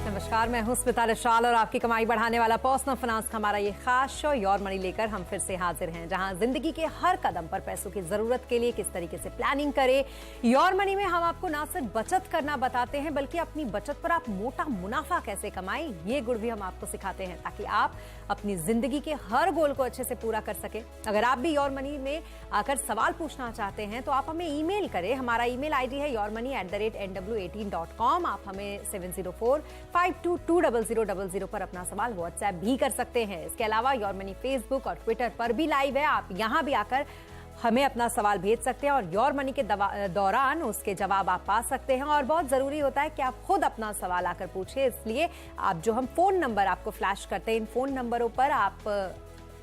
नमस्कार, मैं हूं स्मिता निशाल और आपकी कमाई बढ़ाने वाला पर्सनल फाइनेंस का हमारा ये खास शो योर मनी लेकर हम फिर से हाजिर हैं, जहां जिंदगी के हर कदम पर पैसों की जरूरत के लिए किस तरीके से प्लानिंग करें। योर मनी में हम आपको ना सिर्फ बचत करना बताते हैं, बल्कि अपनी बचत पर आप मोटा मुनाफा कैसे कमाएं, ये गुण भी हम आपको सिखाते हैं, ताकि आप अपनी जिंदगी के हर गोल को अच्छे से पूरा कर सके। अगर आप भी योर मनी में आकर सवाल पूछना चाहते हैं तो आप हमें ईमेल करें। हमारा ईमेल आईडी है yourmoney@nw18.com। आप हमें 704-522-0000 पर अपना सवाल व्हाट्सएप भी कर सकते हैं। इसके अलावा योर मनी फेसबुक और ट्विटर पर भी लाइव है, आप यहां भी आकर हमें अपना सवाल भेज सकते हैं और योर मनी के दौरान उसके जवाब आप पा सकते हैं। और बहुत जरूरी होता है कि आप खुद अपना सवाल आकर पूछे, इसलिए आप जो हम फोन नंबर आपको फ्लैश करते हैं, इन फोन नंबरों पर आप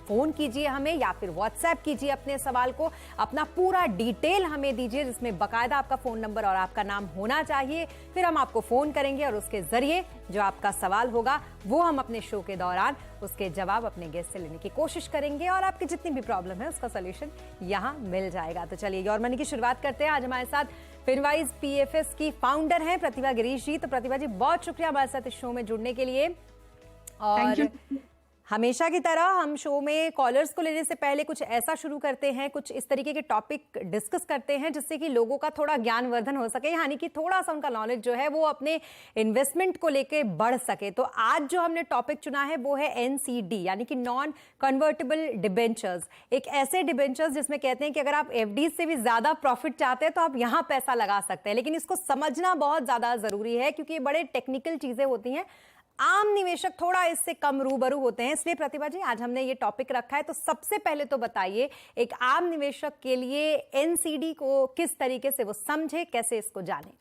फोन कीजिए हमें या फिर व्हाट्सएप कीजिए अपने सवाल को, अपना पूरा डिटेल हमें दीजिए, जिसमें बकायदा आपका फोन नंबर और आपका नाम होना चाहिए। फिर हम आपको फोन करेंगे और उसके जरिए जो आपका सवाल होगा वो हम अपने शो के दौरान उसके जवाब अपने गेस्ट से लेने की कोशिश करेंगे और आपकी जितनी भी प्रॉब्लम है उसका सोल्यूशन यहां मिल जाएगा। तो चलिए योर मनी की शुरुआत करते हैं। आज हमारे साथ फिनवाइज पीएफएस की फाउंडर हैं प्रतिभा गिरीश जी। तो प्रतिभा जी, बहुत शुक्रिया हमारे साथ इस शो में जुड़ने के लिए। और हमेशा की तरह हम शो में कॉलर्स को लेने से पहले कुछ ऐसा शुरू करते हैं, कुछ इस तरीके के टॉपिक डिस्कस करते हैं जिससे कि लोगों का थोड़ा ज्ञानवर्धन हो सके, यानी कि थोड़ा सा उनका नॉलेज जो है वो अपने इन्वेस्टमेंट को लेके बढ़ सके। तो आज जो हमने टॉपिक चुना है वो है एनसीडी, यानी कि नॉन कन्वर्टेबल डिबेंचर्स। एक ऐसे डिबेंचर्स जिसमें कहते हैं कि अगर आप एफडी से भी ज्यादा प्रॉफिट चाहते हैं तो आप यहां पैसा लगा सकते हैं, लेकिन इसको समझना बहुत ज्यादा जरूरी है क्योंकि ये बड़े टेक्निकल चीजें होती हैं। आम निवेशक थोड़ा इससे कम रूबरू होते हैं, इसलिए प्रतिभा जी आज हमने ये टॉपिक रखा है। तो सबसे पहले तो बताइए, एक आम निवेशक के लिए एनसीडी को किस तरीके से वो समझे, कैसे इसको जाने।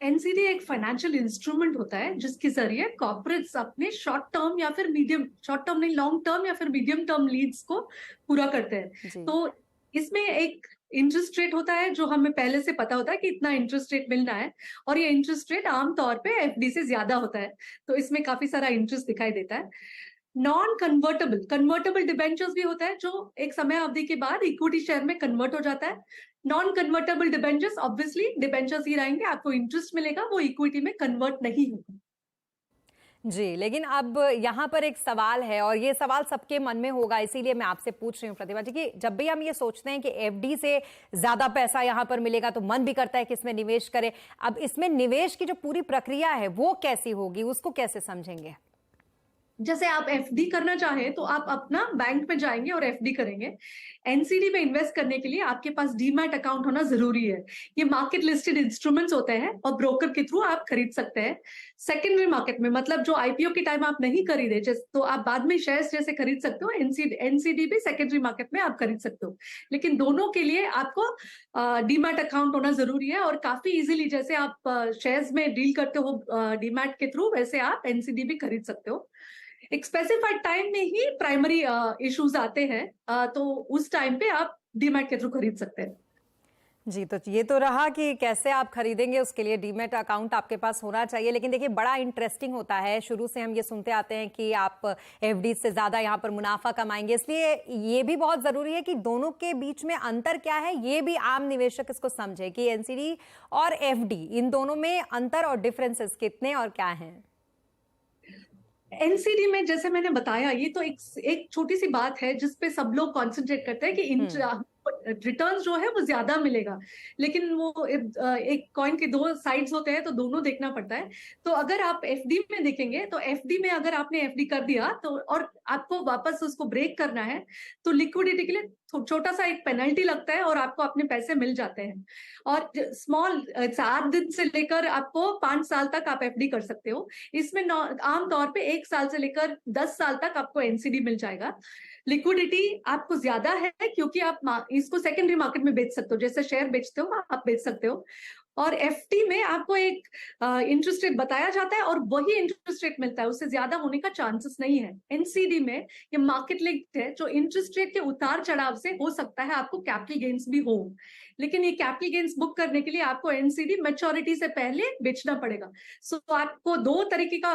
एनसीडी एक फाइनेंशियल इंस्ट्रूमेंट होता है जिसके जरिए कॉर्पोरेट्स अपने शॉर्ट टर्म या फिर मीडियम, शॉर्ट टर्म नहीं लॉन्ग टर्म या फिर मीडियम टर्म लीड्स को पूरा करते हैं। तो इसमें एक इंटरेस्ट रेट होता है जो हमें पहले से पता होता है कि इतना इंटरेस्ट रेट मिलना है, और ये इंटरेस्ट रेट आमतौर पे एफडी से ज्यादा होता है, तो इसमें काफी सारा इंटरेस्ट दिखाई देता है। नॉन कन्वर्टेबल डिबेंचर्स भी होता है जो एक समय अवधि के बाद इक्विटी शेयर में कन्वर्ट हो जाता है। Non convertible debentures obviously debentures ही रहेंगे, आपको इंटरेस्ट मिलेगा, वो इक्विटी में कन्वर्ट नहीं होगा। जी, लेकिन अब यहाँ पर एक सवाल है और ये सवाल सबके मन में होगा, इसीलिए मैं आपसे पूछ रही हूँ प्रतिभा जी कि जब भी हम ये सोचते हैं कि एफडी से ज्यादा पैसा यहाँ पर मिलेगा तो मन भी करता है कि इसमें निवेश करें। अब इसमें निवेश की जो पूरी प्रक्रिया है वो कैसी होगी, उसको कैसे समझेंगे? जैसे आप एफडी करना चाहें तो आप अपना बैंक में जाएंगे और एफडी करेंगे। एनसीडी में इन्वेस्ट करने के लिए आपके पास डीमैट अकाउंट होना जरूरी है। ये मार्केट लिस्टेड इंस्ट्रूमेंट्स होते हैं और ब्रोकर के थ्रू आप खरीद सकते हैं। सेकेंडरी मार्केट में, मतलब जो आईपीओ के टाइम आप नहीं खरीदे तो आप बाद में शेयर्स जैसे खरीद सकते हो, एनसीडी भी सेकेंडरी मार्केट में आप खरीद सकते हो। लेकिन दोनों के लिए आपको डीमैट अकाउंट होना जरूरी है, और काफी इजीली जैसे आप शेयर्स में डील करते हो डीमैट के थ्रू, वैसे आप एनसीडी भी खरीद सकते हो। एक स्पेसिफाइड टाइम में ही प्राइमरी इश्यूज आते हैं, तो उस टाइम पे आप डीमैट के थ्रू खरीद सकते हैं। जी, तो ये तो रहा कि कैसे आप खरीदेंगे, उसके लिए डीमैट अकाउंट आपके पास होना चाहिए। लेकिन देखिए, बड़ा इंटरेस्टिंग होता है, शुरू से हम ये सुनते आते हैं कि आप एफडी से ज्यादा यहाँ पर मुनाफा कमाएंगे, इसलिए ये भी बहुत जरूरी है कि दोनों के बीच में अंतर क्या है ये भी आम निवेशक इसको समझे कि एनसीडी और एफडी, इन दोनों में अंतर और डिफरेंसेस कितने और क्या है। एनसीडी में जैसे मैंने बताया, ये तो एक छोटी सी बात है जिसपे सब लोग कॉन्सेंट्रेट करते हैं कि रिटर्न जो है वो ज्यादा मिलेगा, लेकिन वो एक कॉइन के दो साइड्स होते हैं, तो दोनों देखना पड़ता है। तो अगर आप एफडी में देखेंगे तो एफडी में अगर आपने एफडी कर दिया तो और आपको वापस उसको ब्रेक करना है तो लिक्विडिटी के लिए छोटा सा एक पेनल्टी लगता है और आपको अपने पैसे मिल जाते हैं। और स्मॉल 7 दिन से लेकर आपको 5 साल तक आप एफडी कर सकते हो। इसमें आमतौर पे 1 साल से लेकर 10 साल तक आपको एनसीडी मिल जाएगा। लिक्विडिटी आपको ज्यादा है क्योंकि आप इसको सेकेंडरी मार्केट में बेच सकते हो, जैसे शेयर बेचते हो आप बेच सकते हो। और एफडी में आपको एक इंटरेस्ट रेट बताया जाता है और वही इंटरेस्ट रेट मिलता है, उससे ज्यादा होने का चांसेस नहीं है। एनसीडी में ये मार्केट लिंक्ड है, जो इंटरेस्ट रेट के उतार चढ़ाव से हो सकता है आपको कैपिटल गेन्स भी हो, लेकिन ये कैपिटल गेन्स बुक करने के लिए आपको एनसीडी मैच्योरिटी से पहले बेचना पड़ेगा। सो आपको दो तरीके का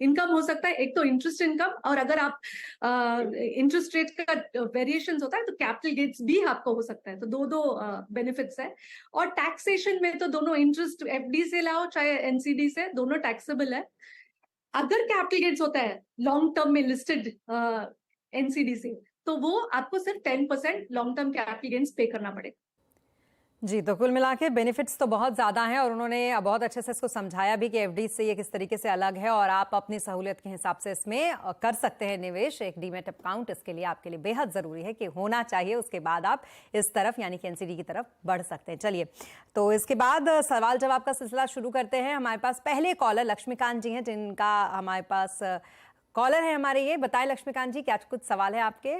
इनकम हो सकता है, एक तो इंटरेस्ट इनकम, और अगर आप इंटरेस्ट रेट का वेरिएशंस होता है तो कैपिटल गेन्स भी आपको हो सकता है। तो दो बेनिफिट्स है। और टैक्सेशन में तो दोनों, इंटरेस्ट एफडी से लाओ चाहे एनसीडी से, दोनों टैक्सेबल है। अगर कैपिटल गेन्स होता है लॉन्ग टर्म में लिस्टेड एनसीडी से, तो वो आपको सिर्फ 10% लॉन्ग टर्म कैपिटल गेन्स पे करना पड़ेगा। जी, तो कुल मिला के बेनिफिट्स तो बहुत ज़्यादा हैं और उन्होंने बहुत अच्छे से इसको समझाया भी कि एफडी से ये किस तरीके से अलग है और आप अपनी सहूलियत के हिसाब से इसमें कर सकते हैं निवेश। एक डीमैट अकाउंट इसके लिए आपके लिए बेहद ज़रूरी है कि होना चाहिए, उसके बाद आप इस तरफ यानी कि एनसीडी की तरफ बढ़ सकते हैं। चलिए, तो इसके बाद सवाल जवाब का सिलसिला शुरू करते हैं। हमारे पास पहले कॉलर लक्ष्मीकांत जी हैं, जिनका हमारे पास कॉलर है हमारे। ये बताएं लक्ष्मीकांत जी, क्या कुछ सवाल है आपके?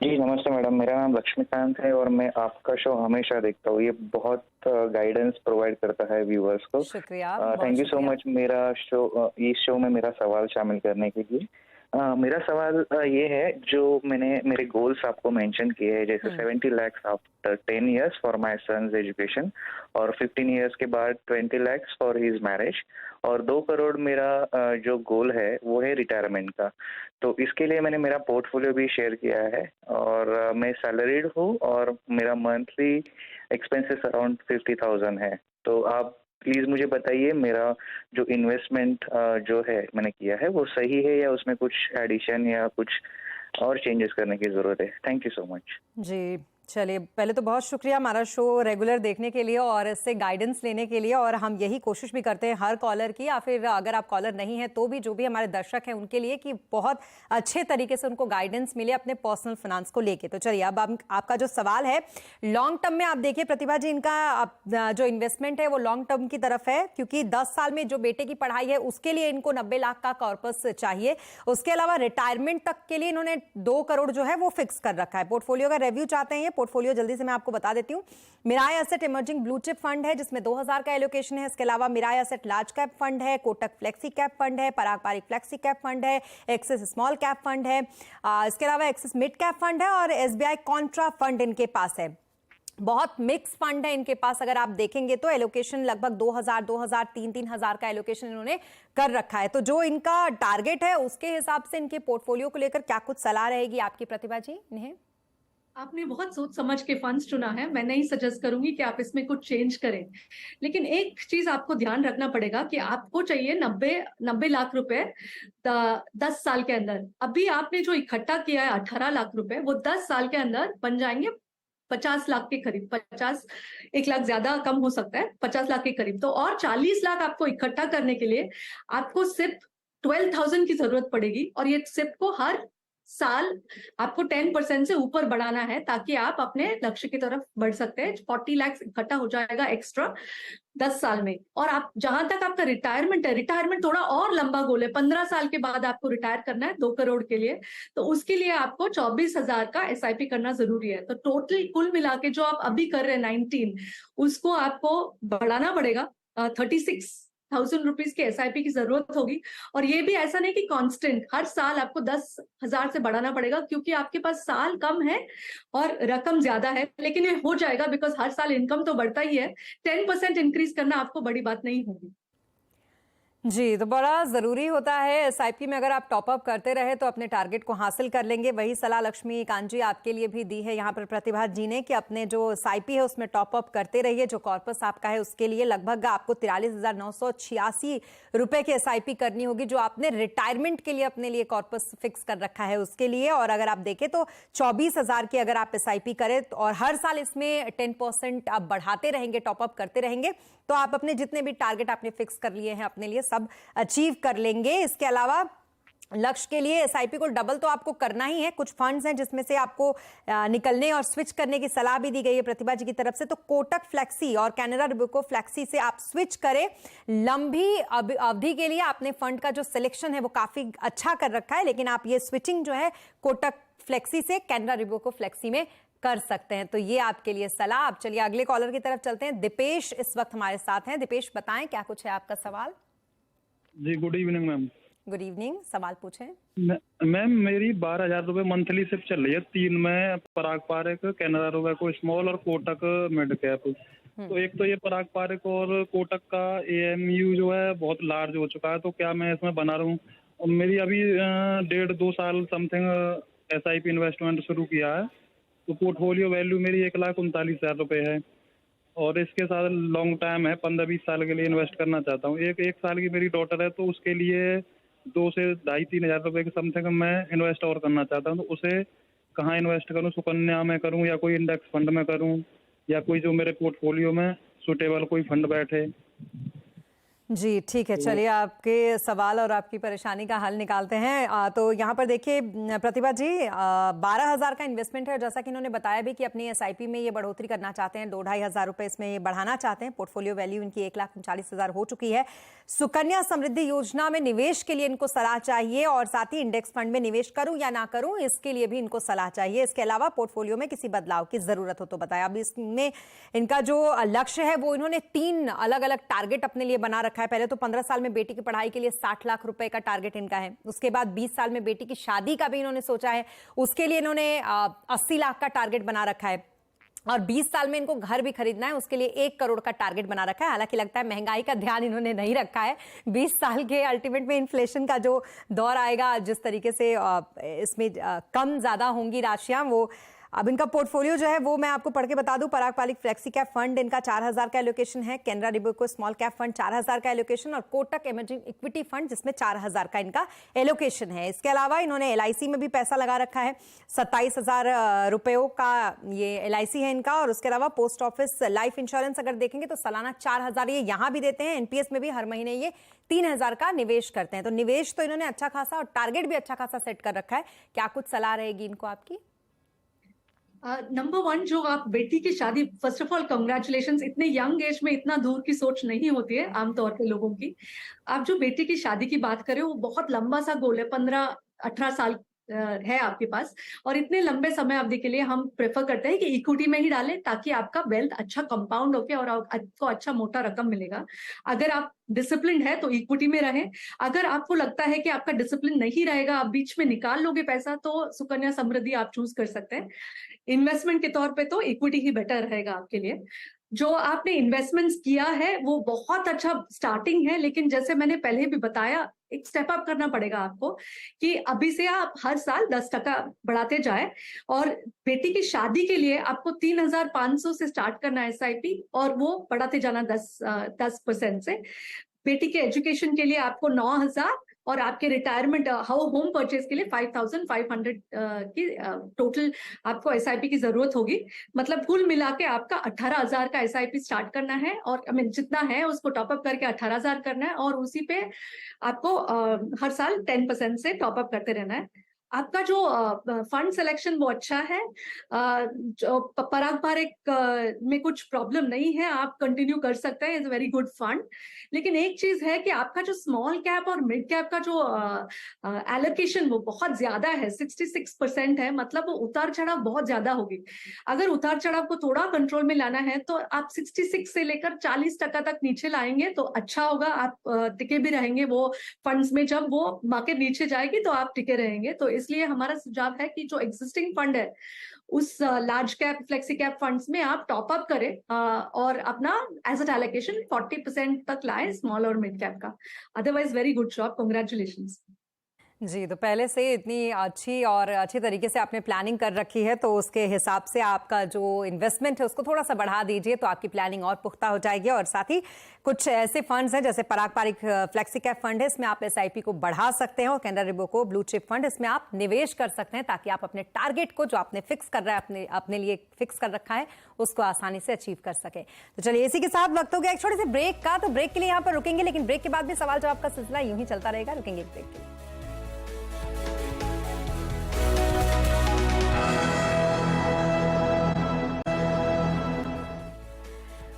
जी नमस्ते मैडम, मेरा नाम लक्ष्मीकांत है और मैं आपका शो हमेशा देखता हूँ। ये बहुत गाइडेंस प्रोवाइड करता है व्यूअर्स को। शुक्रिया, थैंक यू सो मच मेरा शो, इस शो में मेरा सवाल शामिल करने के लिए। मेरा सवाल ये है, जो मैंने मेरे गोल्स आपको मेंशन किए हैं, जैसे 70 lakh after 10 years for my son's education, और 15 इयर्स के बाद 20 लाख फॉर हिज मैरिज, और 2 करोड़ मेरा जो गोल है वो है रिटायरमेंट का। तो इसके लिए मैंने मेरा पोर्टफोलियो भी शेयर किया है, और मैं सैलरीड हूँ और मेरा मंथली एक्सपेंसेस अराउंड 50,000 है। तो आप प्लीज मुझे बताइए, मेरा जो इन्वेस्टमेंट जो है मैंने किया है वो सही है या उसमें कुछ एडिशन या कुछ और चेंजेस करने की जरूरत है। Thank you so much. जी, चलिए, पहले तो बहुत शुक्रिया हमारा शो रेगुलर देखने के लिए और इससे गाइडेंस लेने के लिए। और हम यही कोशिश भी करते हैं हर कॉलर की, या फिर अगर आप कॉलर नहीं हैं तो भी जो भी हमारे दर्शक हैं उनके लिए, कि बहुत अच्छे तरीके से उनको गाइडेंस मिले अपने पर्सनल फाइनेंस को लेके। तो चलिए, अब आपका जो सवाल है, लॉन्ग टर्म में आप देखिए प्रतिभा जी, इनका जो इन्वेस्टमेंट है वो लॉन्ग टर्म की तरफ है, क्योंकि 10 साल में जो बेटे की पढ़ाई है उसके लिए इनको 90 लाख का कॉर्पस चाहिए। उसके अलावा रिटायरमेंट तक के लिए इन्होंने 2 करोड़ जो है वो फिक्स कर रखा है। पोर्टफोलियो का रिव्यू चाहते हैं, पोर्टफोलियो जल्दी से मैं आपको बता देती हूं। Mirae asset emerging blue chip fund है जिसमें 2000 का एलोकेशन है। इसके अलावा Mirae asset large cap fund है, कोटक फ्लेक्सी कैप फंड है, Parag Parikh flexi cap fund है, एक्सिस स्मॉल कैप फंड है, इसके अलावा एक्सिस मिड कैप फंड है और एसबीआई कॉन्ट्रा फंड इनके पास है। बहुत मिक्स फंड है इनके पास। अगर आप देखेंगे तो एलोकेशन लगभग 2000, 3,000 का एलोकेशन इन्होंने कर रखा है। तो जो इनका टारगेट है उसके हिसाब से इनके पोर्टफोलियो को लेकर क्या कुछ सलाह रहेगी आपकी प्रतिभा जी इन्हें? आपने बहुत सोच समझ के फंड्स चुना है। मैं नहीं सजेस्ट करूंगी कि आप इसमें कुछ चेंज करें, लेकिन एक चीज आपको ध्यान रखना पड़ेगा कि आपको चाहिए 90 लाख रुपए 10 साल के अंदर। अभी आपने जो इकट्ठा किया है 18 लाख रुपए, वो 10 साल के अंदर बन जाएंगे 50 लाख के करीब। 50, 1 लाख ज्यादा कम हो सकता है, 50 लाख के करीब। तो और 40 लाख आपको इकट्ठा करने के लिए आपको सिर्फ 12,000 की जरूरत पड़ेगी, और ये सिर्फ को हर साल आपको 10% से ऊपर बढ़ाना है ताकि आप अपने लक्ष्य की तरफ बढ़ सकते हैं। 40 लाख इकट्ठा हो जाएगा एक्स्ट्रा 10 साल में। और आप जहां तक आपका रिटायरमेंट है, रिटायरमेंट थोड़ा और लंबा गोल है, 15 साल के बाद आपको रिटायर करना है 2 करोड़ के लिए। तो उसके लिए आपको 24,000 का एसआईपी करना जरूरी है। तो टोटल कुल मिला के जो आप अभी कर रहे हैं 19, उसको आपको बढ़ाना पड़ेगा। 36,000 रुपीज की एसआईपी की जरूरत होगी। और ये भी ऐसा नहीं कि कांस्टेंट हर साल आपको 10,000 से बढ़ाना पड़ेगा, क्योंकि आपके पास साल कम है और रकम ज्यादा है। लेकिन ये हो जाएगा, बिकॉज हर साल इनकम तो बढ़ता ही है। 10% इंक्रीज करना आपको बड़ी बात नहीं होगी। जी, तो बड़ा ज़रूरी होता है एसआईपी में, अगर आप टॉपअप करते रहे तो अपने टारगेट को हासिल कर लेंगे। वही सलाह लक्ष्मीकांत जी आपके लिए भी दी है यहाँ पर प्रतिभा जी ने, कि अपने जो एसआईपी है उसमें टॉपअप करते रहिए। जो कॉर्पस आपका है उसके लिए लगभग आपको 43,986 रुपए की एसआईपी करनी होगी, जो आपने रिटायरमेंट के लिए अपने लिए कॉर्पस फिक्स कर रखा है उसके लिए। और अगर आप देखें तो 24,000 की अगर आप एसआईपी करें और हर साल इसमें 10% आप बढ़ाते रहेंगे, टॉपअप करते रहेंगे, तो आप अपने जितने भी टारगेट आपने फिक्स कर लिए हैं अपने लिए सब अचीव कर लेंगे। इसके अलावा लक्ष्य के लिए एसआईपी को डबल तो आपको करना ही है। कुछ फंड्स हैं जिसमें से आपको निकलने और स्विच करने की सलाह भी दी गई है प्रतिभा जी की तरफ से। तो कोटक फ्लेक्सी और कैनरा रोबेको फ्लेक्सी से आप स्विच करें। लंबी अवधि के लिए आपने फंड का जो सिलेक्शन है वो काफी अच्छा कर रखा है, लेकिन आप ये स्विचिंग जो है कोटक फ्लेक्सी से कैनरा रोबेको फ्लेक्सी में कर सकते हैं। तो ये आपके लिए सलाह। अब चलिए अगले कॉलर की तरफ चलते हैं। दीपेश इस वक्त हमारे साथ हैं। दीपेश, बताएं क्या कुछ है आपका सवाल? जी good evening ma'am. Good evening, सवाल पूछें। मैम मेरी 12,000 रुपए मंथली सिर्फ चल रही है। 3 में पराग पारिक, कैनरा रोबेको स्मॉल और कोटक मिड कैप। तो एक तो ये पराग पारिक और कोटक का AMU जो है बहुत लार्ज हो चुका है, तो क्या मैं इसमें बना रहूं? और मेरी अभी 1.5-2 साल समथिंग SIP इन्वेस्टमेंट शुरू किया है, तो पोर्टफोलियो वैल्यू मेरी 1,39,000 रुपए है और इसके साथ लॉन्ग टाइम है, 15-20 साल के लिए इन्वेस्ट करना चाहता हूँ। एक साल की मेरी डॉटर है, तो उसके लिए 2 से 2,500-3 हज़ार रुपए के समथिंग मैं इन्वेस्ट और करना चाहता हूँ। तो उसे कहाँ इन्वेस्ट करूँ? सुकन्या में करूँ या कोई इंडेक्स फंड में करूँ या कोई जो मेरे पोर्टफोलियो में सुटेबल कोई फंड बैठे? जी ठीक है, चलिए आपके सवाल और आपकी परेशानी का हल निकालते हैं। तो यहाँ पर देखिए प्रतिभा जी, 12,000 का इन्वेस्टमेंट है और जैसा कि इन्होंने बताया भी कि अपनी SIP में ये बढ़ोतरी करना चाहते हैं, 2-2.5 हज़ार रुपए इसमें ये बढ़ाना चाहते हैं। पोर्टफोलियो वैल्यू इनकी 1,39,000 हो चुकी है। सुकन्या समृद्धि योजना में निवेश के लिए इनको सलाह चाहिए और साथ ही इंडेक्स फंड में निवेश करूं या ना करूं इसके लिए भी इनको सलाह चाहिए। इसके अलावा पोर्टफोलियो में किसी बदलाव की जरूरत हो तो बताया। अब इसमें इनका जो लक्ष्य है वो इन्होंने 3 अलग अलग टारगेट अपने लिए बना रखा है। पहले तो 15 साल में बेटी की पढ़ाई के लिए 60 लाख रुपए का टारगेट इनका है। उसके बाद 20 साल में बेटी की शादी का भी इन्होंने सोचा है, उसके लिए इन्होंने 80 लाख का टारगेट बना रखा है और 20 साल में इनको घर भी खरीदना है, उसके लिए 1 करोड़ का टारगेट बना रखा है। हालांकि लगता है महंगाई का ध्यान इन्होंने नहीं रखा है। 20 साल के अल्टीमेट में इन्फ्लेशन का जो दौर आएगा, जिस तरीके से इसमें कम ज्यादा होंगी राशियां, वो अब इनका पोर्टफोलियो जो है वो मैं आपको पढ़ के बता दूं। पराग पारिक फ्लेक्सी कैप फंड इनका 4,000 का एलोकेशन है, कैनरा रिबको स्मॉल कैप फंड 4,000 का एलोकेशन और कोटक इमर्जिंग इक्विटी फंड जिसमें 4,000 का इनका एलोकेशन है। इसके अलावा इन्होंने LIC में भी पैसा लगा रखा है, 27,000 रुपयों का ये LIC है इनका। और उसके अलावा पोस्ट ऑफिस लाइफ इंश्योरेंस अगर देखेंगे तो सालाना 4,000 ये यहाँ भी देते हैं। NPS में भी हर महीने ये 3,000 का निवेश करते हैं। तो निवेश तो इन्होंने अच्छा खासा और टारगेट भी अच्छा खासा सेट कर रखा है। क्या कुछ सलाह रहेगी इनको आपकी? नंबर 1, जो आप बेटी की शादी, फर्स्ट ऑफ ऑल कंग्रेचुलेशन। इतने यंग एज में इतना दूर की सोच नहीं होती है आमतौर पे लोगों की। आप जो बेटी की शादी की बात करें वो बहुत लंबा सा गोल है, 15-18 साल है आपके पास, और इतने लंबे समय अवधि के लिए हम प्रेफर करते हैं कि इक्विटी में ही डालें ताकि आपका वेल्थ अच्छा कंपाउंड होके और आपको अच्छा मोटा रकम मिलेगा। अगर आप डिसिप्लिन है तो इक्विटी में रहें। अगर आपको लगता है कि आपका डिसिप्लिन नहीं रहेगा, आप बीच में निकाल लोगे पैसा, तो सुकन्या समृद्धि आप चूज कर सकते हैं। इन्वेस्टमेंट के तौर पे तो इक्विटी ही बेटर रहेगा आपके लिए। जो आपने इन्वेस्टमेंट्स किया है वो बहुत अच्छा स्टार्टिंग है, लेकिन जैसे मैंने पहले भी बताया, एक स्टेप अप करना पड़ेगा आपको कि अभी से आप हर साल 10% बढ़ाते जाए। और बेटी की शादी के लिए आपको 3,500 से स्टार्ट करना है SIP और वो बढ़ाते जाना 10% से। बेटी के एजुकेशन के लिए आपको 9,000 और आपके रिटायरमेंट होम परचेज के लिए 5,500 की टोटल आपको SIP की जरूरत होगी। मतलब कुल मिला के आपका 18,000 का SIP स्टार्ट करना है और जितना है उसको टॉपअप करके 18,000 करना है और उसी पे आपको हर साल 10% से टॉपअप करते रहना है। आपका जो फंड सिलेक्शन वो अच्छा है। जो पराग पारिक में कुछ प्रॉब्लम नहीं है, आप कंटिन्यू कर सकते हैं, इज वेरी गुड फंड। लेकिन एक चीज है कि आपका जो स्मॉल कैप और मिड कैप का जो एलोकेशन वो बहुत ज्यादा है, 66% है। मतलब वो उतार चढ़ाव बहुत ज्यादा होगी। अगर उतार चढ़ाव को थोड़ा कंट्रोल में लाना है तो आप 66 से लेकर 40% तक नीचे लाएंगे तो अच्छा होगा। आप टिके भी रहेंगे वो फंड्स में। जब वो मार्केट नीचे जाएगी तो आप टिके रहेंगे। तो इसलिए हमारा सुझाव है कि जो एग्जिस्टिंग फंड है उस large cap flexi cap funds में आप टॉप अप करें और अपना एसेट एलोकेशन 40% तक लाए स्मॉल और मिड कैप का। Otherwise very good job, congratulations. जी, तो पहले से इतनी अच्छी और अच्छी तरीके से आपने प्लानिंग कर रखी है, तो उसके हिसाब से आपका जो इन्वेस्टमेंट है उसको थोड़ा सा बढ़ा दीजिए तो आपकी प्लानिंग और पुख्ता हो जाएगी। और साथ ही कुछ ऐसे फंड्स हैं जैसे पराग पारिक फ्लेक्सी कैप फंड है, इसमें आप SIP को बढ़ा सकते हैं और कैनरा रिबको ब्लू चिप फंड, इसमें आप निवेश कर सकते हैं ताकि आप अपने टारगेट को जो आपने फिक्स कर रहा है, अपने लिए फिक्स कर रखा है, उसको आसानी से अचीव कर सके। तो चलिए, इसी के साथ वक्त हो गया एक छोटे से ब्रेक का। तो ब्रेक के लिए यहाँ पर रुकेंगे, लेकिन ब्रेक के बाद भी सवाल जवाब का सिलसिला यूं ही चलता रहेगा। रुकेंगे ब्रेक के लिए।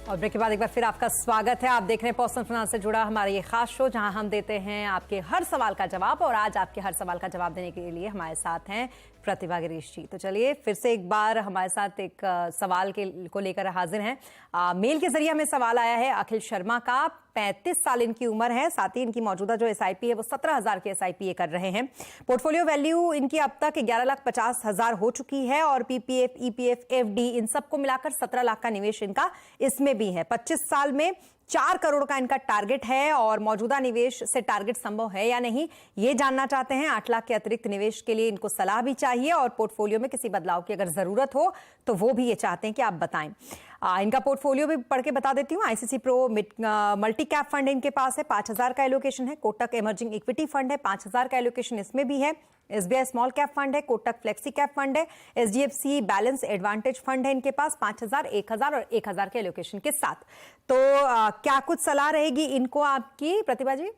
और ब्रेक के बाद एक बार फिर आपका स्वागत है। आप देख रहे हैं पर्सनल फाइनेंस से जुड़ा हमारा ये खास शो, जहां हम देते हैं आपके हर सवाल का जवाब। और आज आपके हर सवाल का जवाब देने के लिए हमारे साथ हैं प्रतिभा गिरीश जी। तो चलिए फिर से एक बार हमारे साथ एक सवाल को लेकर हाजिर हैं। मेल के जरिए हमें सवाल आया है अखिल शर्मा का। 35 साल इनकी उम्र है। साथ ही इनकी मौजूदा जो SIP है वो 17,000 की SIP कर रहे हैं। पोर्टफोलियो वैल्यू इनकी अब तक 11,50,000 हो चुकी है और PPF, EPF, FD इन सबको मिलाकर 17 लाख का निवेश इनका इसमें भी है। 25 साल में 4 करोड़ का इनका टारगेट है और मौजूदा निवेश से टारगेट संभव है या नहीं ये जानना चाहते हैं। 8 लाख के अतिरिक्त निवेश के लिए इनको सलाह भी चाहिए और पोर्टफोलियो में किसी बदलाव की अगर जरूरत हो तो वो भी ये चाहते हैं कि आप बताएं। इनका पोर्टफोलियो भी पढ़ के बता देती हूँ। ICICI pro multi cap fund इनके पास है, 5,000 का एलोकेशन है। कोटक इमर्जिंग इक्विटी फंड है, 5,000 का एलोकेशन इसमें भी है। SBI स्मॉल कैप फंड है, कोटक फ्लेक्सी कैप फंड है, HDFC बैलेंस एडवांटेज फंड है इनके पास 5,000, 1,000 और 1,000 के एलोकेशन के साथ। तो क्या कुछ सलाह रहेगी इनको आपकी, प्रतिभा जी?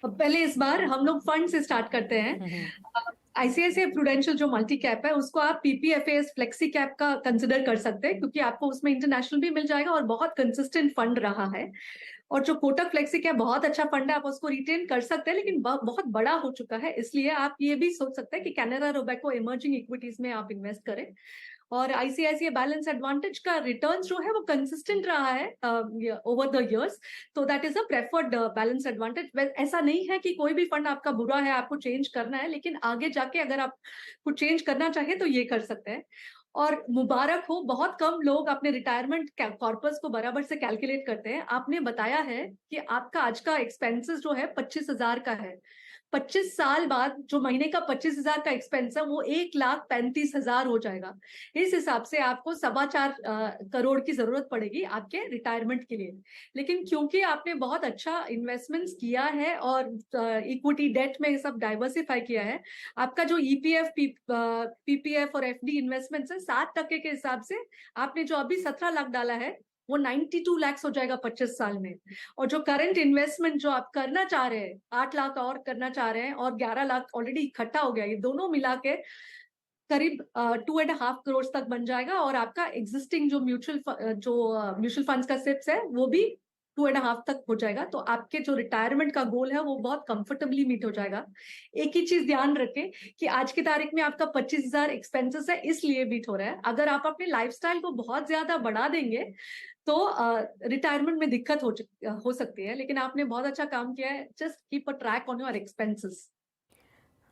पहले इस बार हम लोग फंड से स्टार्ट करते हैं। ICICI प्रूडेंशियल जो मल्टी कैप है उसको आप PPFAS फ्लेक्सी कैप का कंसिडर कर सकते हैं, क्योंकि आपको उसमें इंटरनेशनल भी मिल जाएगा और बहुत कंसिस्टेंट फंड रहा है। और जो कोटक फ्लेक्सी कैप बहुत अच्छा फंड है, आप उसको रिटेन कर सकते हैं, लेकिन बहुत बड़ा हो चुका है, इसलिए आप ये भी सोच सकते हैं कि कैनरा रोबेको इमर्जिंग इक्विटीज में आप इन्वेस्ट करें। और ICICI बैलेंस एडवांटेज का रिटर्न जो है वो कंसिस्टेंट रहा है ओवर द इयर्स, तो that is a preferred balance advantage. ऐसा नहीं है कि कोई भी फंड आपका बुरा है, आपको चेंज करना है, लेकिन आगे जाके अगर आप कुछ चेंज करना चाहे तो ये कर सकते हैं। और मुबारक हो, बहुत कम लोग अपने रिटायरमेंट कॉर्पस को बराबर से कैलकुलेट करते हैं। आपने बताया है कि आपका आज का एक्सपेंसेस जो है 25,000 का है। 25 साल बाद जो महीने का 25,000 का एक्सपेंस है वो 1,35,000 हो जाएगा। इस हिसाब से आपको 4.25 करोड़ की जरूरत पड़ेगी आपके रिटायरमेंट के लिए। लेकिन क्योंकि आपने बहुत अच्छा इन्वेस्टमेंट्स किया है और इक्विटी डेट में सब डाइवर्सिफाई किया है, आपका जो EPF, PPF और FD इन्वेस्टमेंट्स है 7% के हिसाब से आपने जो अभी 17 लाख डाला है वो 92 लाख हो जाएगा 25 साल में। और जो करंट इन्वेस्टमेंट जो आप करना चाह रहे हैं 8 लाख और करना चाह रहे हैं और 11 लाख ऑलरेडी इकट्ठा हो गया, ये दोनों मिला के करीब 2.5 करोड़ तक बन जाएगा। और आपका एग्जिस्टिंग जो म्यूचुअल फंड्स का सिप्स है वो भी 2.5 तक हो जाएगा। तो आपके जो रिटायरमेंट का गोल है वो बहुत कंफर्टेबली मीट हो जाएगा। एक ही चीज ध्यान रखें कि आज की तारीख में आपका 25,000 एक्सपेंसेस है, इसलिए मीट हो रहा है। अगर आप अपने लाइफस्टाइल को बहुत ज्यादा बढ़ा देंगे तो रिटायरमेंट में दिक्कत हो सकती है। लेकिन आपने बहुत अच्छा काम किया है। Just keep a track on your expenses.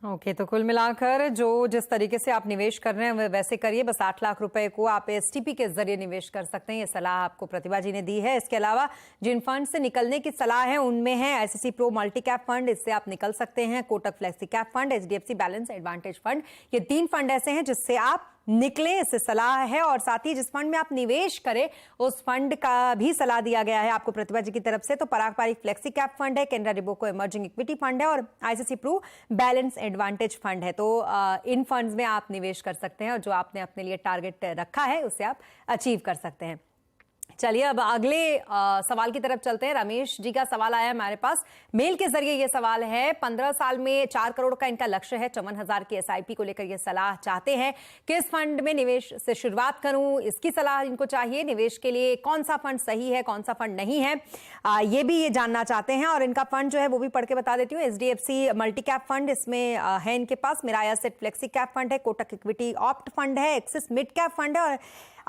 Okay, तो कुल मिलाकर जो जिस तरीके से आप निवेश कर रहे हैं वैसे करिए। बस 8 लाख रुपए को आप STP के जरिए निवेश कर सकते हैं, ये सलाह आपको प्रतिभा जी ने दी है। इसके अलावा जिन फंड से निकलने की सलाह है उनमें है ICICI pro multi cap fund, इससे आप निकल सकते हैं। Kotak flexi cap fund, HDFC balance advantage fund, ये 3 फंड ऐसे हैं जिससे आप निकले, इससे सलाह है। और साथ ही जिस फंड में आप निवेश करें उस फंड का भी सलाह दिया गया है आपको प्रतिभा जी की तरफ से। तो Parag Parikh flexi cap fund है, Canara Robeco emerging equity fund है और ICICI Pru balanced advantage fund है। तो इन फंड्स में आप निवेश कर सकते हैं और जो आपने अपने लिए टारगेट रखा है उसे आप अचीव कर सकते हैं। चलिए अब अगले सवाल की तरफ चलते हैं। रमेश जी का सवाल आया हमारे पास मेल के जरिए। ये सवाल है 15 साल में 4 करोड़ का इनका लक्ष्य है, 54,000 की SIP को लेकर ये सलाह चाहते हैं। किस फंड में निवेश से शुरुआत करूं, इसकी सलाह इनको चाहिए। निवेश के लिए कौन सा फंड सही है, कौन सा फंड नहीं है, ये भी ये जानना चाहते हैं। और इनका फंड जो है वो भी पढ़ के बता देती हूँ। HDFC मल्टी कैप फंड इसमें है इनके पास, Mirae asset flexi cap fund है, कोटक इक्विटी ऑप्ट फंड है, एक्सिस मिड कैप फंड है और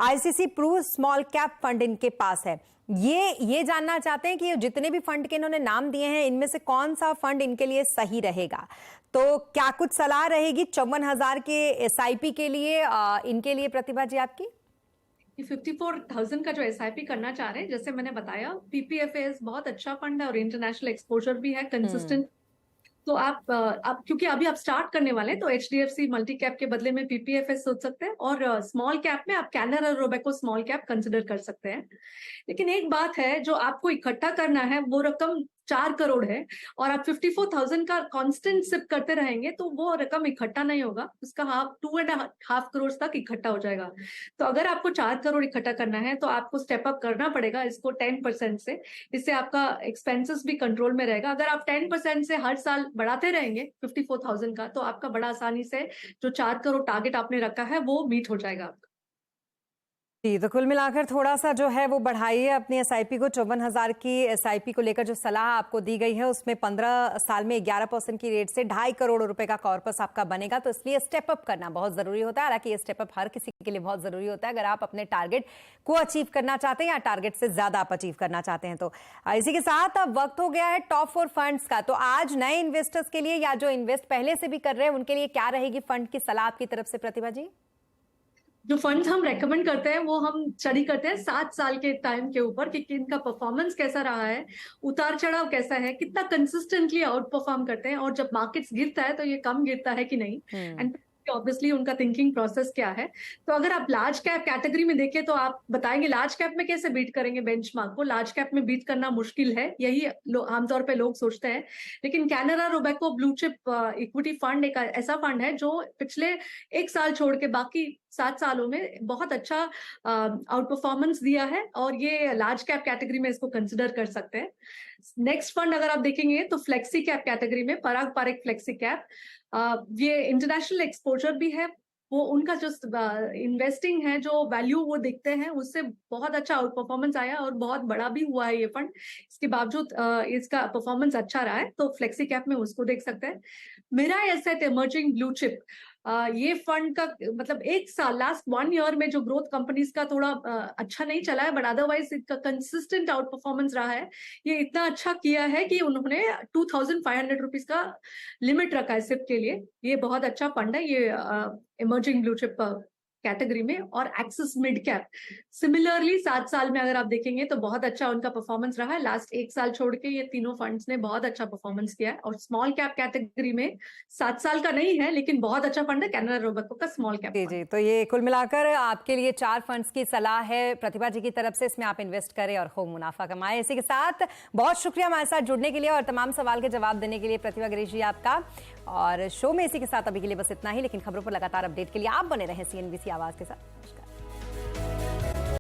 ICICI Pru small cap fund इनके पास है। ये जानना चाहते हैं कि जितने भी फंड के इन्होंने नाम दिए हैं इनमें से कौन सा फंड इनके लिए सही रहेगा। तो क्या कुछ सलाह रहेगी 54,000 के SIP के लिए इनके लिए प्रतिभा जी आपकी? 54,000 का जो SIP करना चाह रहे हैं, जैसे मैंने बताया PPFAS बहुत अच्छा फंड है और इंटरनेशनल एक्सपोजर भी है कंसिस्टेंट। तो आप क्योंकि अभी आप स्टार्ट करने वाले हैं तो HDFC मल्टी कैप के बदले में PPFAS सोच सकते हैं और स्मॉल कैप में आप Canara Robeco small cap consider कर सकते हैं। लेकिन एक बात है, जो आपको इकट्ठा करना है वो रकम 4 करोड़ है और आप 54,000 का कांस्टेंट सिप करते रहेंगे तो वो रकम इकट्ठा नहीं होगा, उसका 2.5 करोड़ तक इकट्ठा हो जाएगा। तो अगर आपको 4 करोड़ इकट्ठा करना है तो आपको स्टेप अप करना पड़ेगा इसको 10% से। इससे आपका एक्सपेंसेस भी कंट्रोल में रहेगा। अगर आप 10% से हर साल बढ़ाते रहेंगे 54,000 का तो आपका बड़ा आसानी से जो 4 करोड़ टारगेट आपने रखा है वो मीट हो जाएगा। जी, तो कुल मिलाकर थोड़ा सा जो है वो बढ़ाइए अपनी एसआईपी को। 54,000 की एसआईपी को लेकर जो सलाह आपको दी गई है उसमें 15 साल में 11% की रेट से 2.5 करोड़ रुपए का कॉर्पस आपका बनेगा, तो इसलिए स्टेप अप करना बहुत जरूरी होता है। हालांकि ये स्टेप अप हर किसी के लिए बहुत जरूरी होता है अगर आप अपने टारगेट को अचीव करना चाहते हैं या टारगेट से ज्यादा आप अचीव करना चाहते हैं। तो इसी के साथ अब वक्त हो गया है टॉप 4 फंड्स का। तो आज नए इन्वेस्टर्स के लिए या जो इन्वेस्ट पहले से भी कर रहे हैं उनके लिए क्या रहेगी फंड की सलाह आपकी तरफ से, प्रतिभा जी? जो फंड्स हम रेकमेंड करते हैं वो हम स्टडी करते हैं 7 साल के टाइम के ऊपर कि इनका परफॉर्मेंस कैसा रहा है, उतार चढ़ाव कैसा है, कितना कंसिस्टेंटली आउट परफॉर्म करते हैं, और जब मार्केट्स गिरता है तो ये कम गिरता है कि नहीं, एंड ऑब्वियसली उनका थिंकिंग प्रोसेस क्या है। तो अगर आप लार्ज कैप कैटेगरी में देखें तो आप बताएंगे लार्ज कैप में कैसे बीट करेंगे बेंचमार्क को, लार्ज कैप में बीट करना मुश्किल है, यही आमतौर पे लोग सोचते हैं। लेकिन Canara Robeco blue chip equity fund एक ऐसा फंड है जो पिछले 1 साल छोड़ के बाकी 7 सालों में बहुत अच्छा आउट परफॉर्मेंस दिया है, और ये लार्ज कैप कैटेगरी में इसको कंसिडर कर सकते हैं। नेक्स्ट फंड अगर आप देखेंगे तो फ्लेक्सी कैप कैटेगरी में पराग पारेख फ्लेक्सी कैप, ये इंटरनेशनल एक्सपोजर भी है, वो उनका जो इन्वेस्टिंग है, जो वैल्यू वो देखते हैं उससे बहुत अच्छा आउट परफॉर्मेंस आया और बहुत बड़ा भी हुआ है ये फंड। इसके बावजूद इसका परफॉर्मेंस अच्छा रहा है, तो फ्लेक्सी कैप में उसको देख सकते हैं। मेरा एसेट इमर्जिंग ब्लू चिप, ये फंड का मतलब 1 साल लास्ट 1 ईयर में जो ग्रोथ कंपनीज का थोड़ा अच्छा नहीं चला है, बट अदरवाइज इसका कंसिस्टेंट आउट परफॉर्मेंस रहा है। ये इतना अच्छा किया है कि उन्होंने 2500 रुपीज का लिमिट रखा है सिप के लिए। ये बहुत अच्छा फंड है ये इमर्जिंग ब्लू चिप कैटेगरी में। और एक्सिस मिड कैप सिमिलरली 7 साल में अगर आप देखेंगे तो बहुत अच्छा उनका परफॉर्मेंस रहा है। लास्ट 1 साल छोड़ के ये तीनों फंड्स ने बहुत अच्छा परफॉर्मेंस किया है। और स्मॉल कैप कैटेगरी में 7 साल का नहीं है लेकिन बहुत अच्छा फंड है कैनरा रोबेको का स्मॉल कैप। जी, तो ये कुल मिलाकर आपके लिए 4 फंड्स की सलाह है प्रतिभा जी की तरफ से, इसमें आप इन्वेस्ट करें और खूब मुनाफा कमाएं। इसी के साथ बहुत शुक्रिया हमारे साथ जुड़ने के लिए और तमाम सवाल के जवाब देने के लिए प्रतिभा गिरीश जी आपका। और शो में इसी के साथ अभी के लिए बस इतना ही, लेकिन खबरों पर लगातार अपडेट के लिए आप बने रहें CNBC आवाज के साथ।